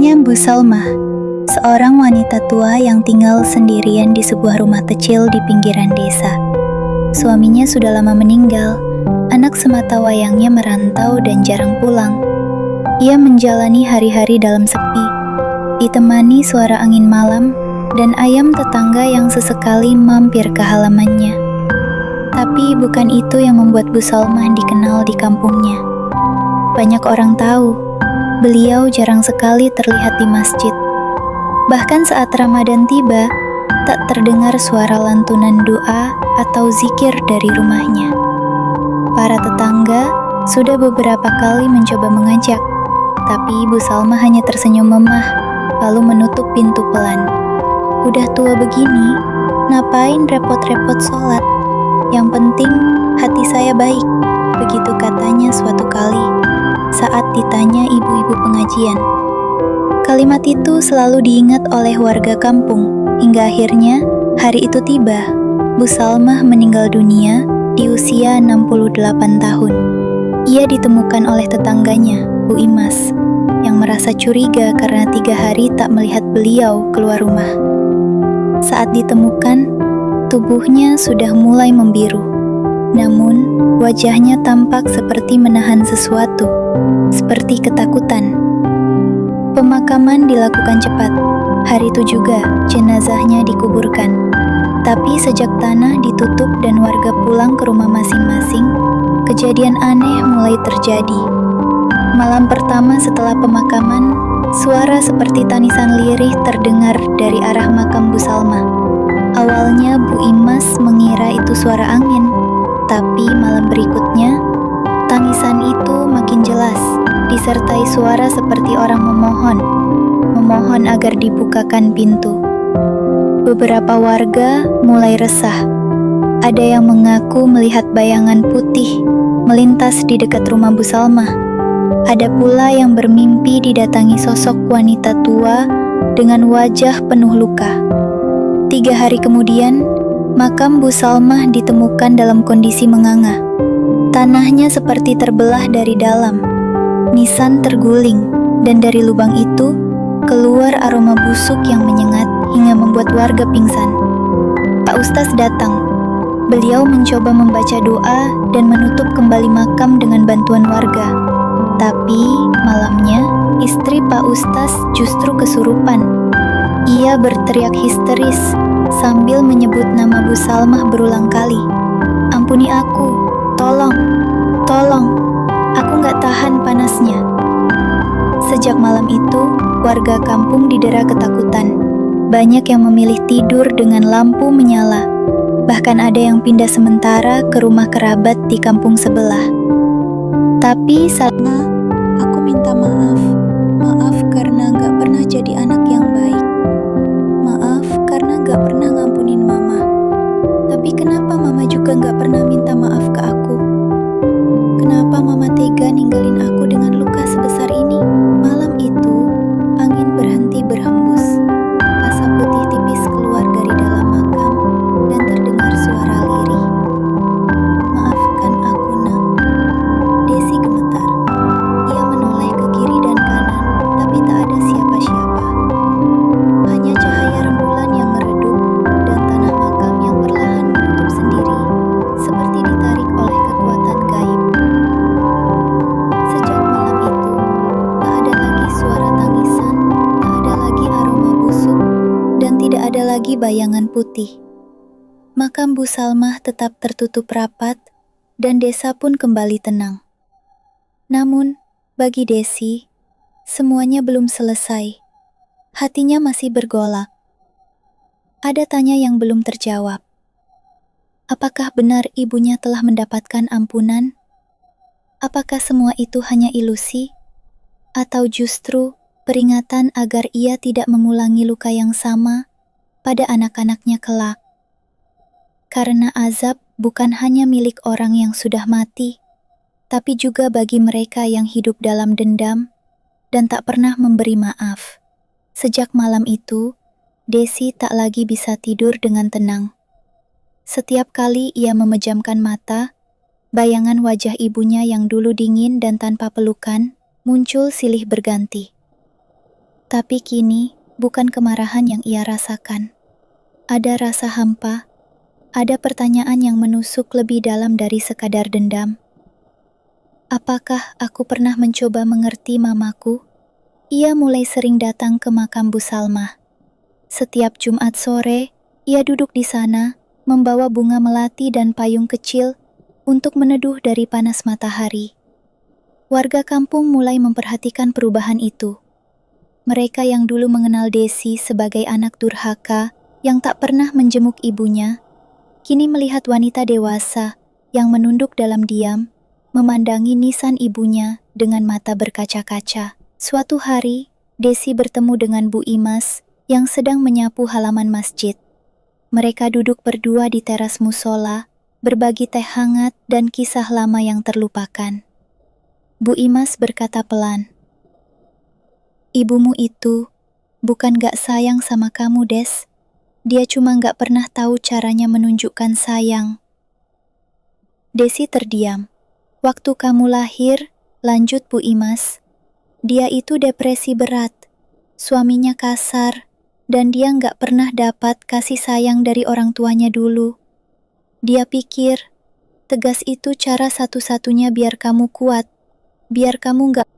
Namanya Bu Salma, seorang wanita tua yang tinggal sendirian di sebuah rumah kecil di pinggiran desa. Suaminya sudah lama meninggal, anak semata wayangnya merantau dan jarang pulang. Ia menjalani hari-hari dalam sepi, ditemani suara angin malam dan ayam tetangga yang sesekali mampir ke halamannya. Tapi bukan itu yang membuat Bu Salma dikenal di kampungnya. Banyak orang tahu, beliau jarang sekali terlihat di masjid. Bahkan saat Ramadan tiba, tak terdengar suara lantunan doa atau zikir dari rumahnya. Para tetangga sudah beberapa kali mencoba mengajak, tapi Bu Salma hanya tersenyum memah, lalu menutup pintu pelan. Udah tua begini, ngapain repot-repot sholat? Yang penting hati saya baik, begitu katanya suatu kali saat ditanya ibu-ibu pengajian. Kalimat itu selalu diingat oleh warga kampung, hingga akhirnya hari itu tiba. Bu Salma meninggal dunia di usia 68 tahun. Ia ditemukan oleh tetangganya, Bu Imas, yang merasa curiga karena 3 hari tak melihat beliau keluar rumah. Saat ditemukan, tubuhnya sudah mulai membiru. Namun, wajahnya tampak seperti menahan sesuatu, seperti ketakutan. Pemakaman dilakukan cepat. Hari itu juga jenazahnya dikuburkan. Tapi sejak tanah ditutup dan warga pulang ke rumah masing-masing, kejadian aneh mulai terjadi. Malam pertama setelah pemakaman, suara seperti tanisan lirih terdengar dari arah makam Bu Salma. Awalnya Bu Imas mengira itu suara angin, tapi malam berikutnya, tangisan itu makin jelas, disertai suara seperti orang memohon agar dibukakan pintu. Beberapa warga mulai resah. Ada yang mengaku melihat bayangan putih melintas di dekat rumah Bu Salma. Ada pula yang bermimpi didatangi sosok wanita tua dengan wajah penuh luka. 3 hari kemudian, makam Bu Salma ditemukan dalam kondisi menganga. Tanahnya seperti terbelah dari dalam. Nisan terguling, dan dari lubang itu keluar aroma busuk yang menyengat hingga membuat warga pingsan. Pak Ustaz datang. Beliau mencoba membaca doa dan menutup kembali makam dengan bantuan warga. Tapi malamnya, istri Pak Ustaz justru kesurupan. Ia berteriak histeris sambil menyebut nama Bu Salma berulang kali. "Ampuni aku, tolong, tolong, aku gak tahan panasnya." Sejak malam itu, warga kampung didera ketakutan. Banyak yang memilih tidur dengan lampu menyala. Bahkan ada yang pindah sementara ke rumah kerabat di kampung sebelah. Tapi aku minta maaf. Maaf karena gak pernah jadi anak yang baik. Maaf karena gak pernah ngampunin mama. Tapi kenapa mama juga gak pernah minta maaf ke aku? Kenapa mama tega ninggalin aku dengan luka sebesar ini? Malam itu, angin berhenti berhembus. Asap putih tipis keluar dari dalam makam dan terdengar suara lirih. "Maafkan aku, Nak." Desi gemetar. Ia menoleh ke kiri dan kanan, tapi tak ada siapa-siapa. Hanya cahaya rembulan yang meredup dan tanah makam yang perlahan menutup sendiri, seperti ditarik oleh kekuatan gaib. Sejak malam itu, tak ada lagi suara tangisan, tak ada lagi aroma busuk, dan tidak ada lagi bayangan putih. Makam Bu Salma tetap tertutup rapat, dan desa pun kembali tenang. Namun, bagi Desi, semuanya belum selesai. Hatinya masih bergolak. Ada tanya yang belum terjawab. Apakah benar ibunya telah mendapatkan ampunan? Apakah semua itu hanya ilusi? Atau justru peringatan agar ia tidak mengulangi luka yang sama pada anak-anaknya kelak? Karena azab bukan hanya milik orang yang sudah mati, tapi juga bagi mereka yang hidup dalam dendam dan tak pernah memberi maaf. Sejak malam itu, Desi tak lagi bisa tidur dengan tenang. Setiap kali ia memejamkan mata, bayangan wajah ibunya yang dulu dingin dan tanpa pelukan muncul silih berganti. Tapi kini, bukan kemarahan yang ia rasakan. Ada rasa hampa, ada pertanyaan yang menusuk lebih dalam dari sekadar dendam. Apakah aku pernah mencoba mengerti mamaku? Ia mulai sering datang ke makam Bu Salmah. Setiap Jumat sore, ia duduk di sana, membawa bunga melati dan payung kecil untuk meneduh dari panas matahari. Warga kampung mulai memperhatikan perubahan itu. Mereka yang dulu mengenal Desi sebagai anak durhaka yang tak pernah menjenguk ibunya, kini melihat wanita dewasa yang menunduk dalam diam, memandangi nisan ibunya dengan mata berkaca-kaca. Suatu hari, Desi bertemu dengan Bu Imas yang sedang menyapu halaman masjid. Mereka duduk berdua di teras musola, berbagi teh hangat dan kisah lama yang terlupakan. Bu Imas berkata pelan, "Ibumu itu bukan gak sayang sama kamu, Des. Dia cuma gak pernah tahu caranya menunjukkan sayang." Desi terdiam. "Waktu kamu lahir," lanjut Bu Imas, "dia itu depresi berat. Suaminya kasar, dan dia gak pernah dapat kasih sayang dari orang tuanya dulu. Dia pikir, tegas itu cara satu-satunya biar kamu kuat, biar kamu gak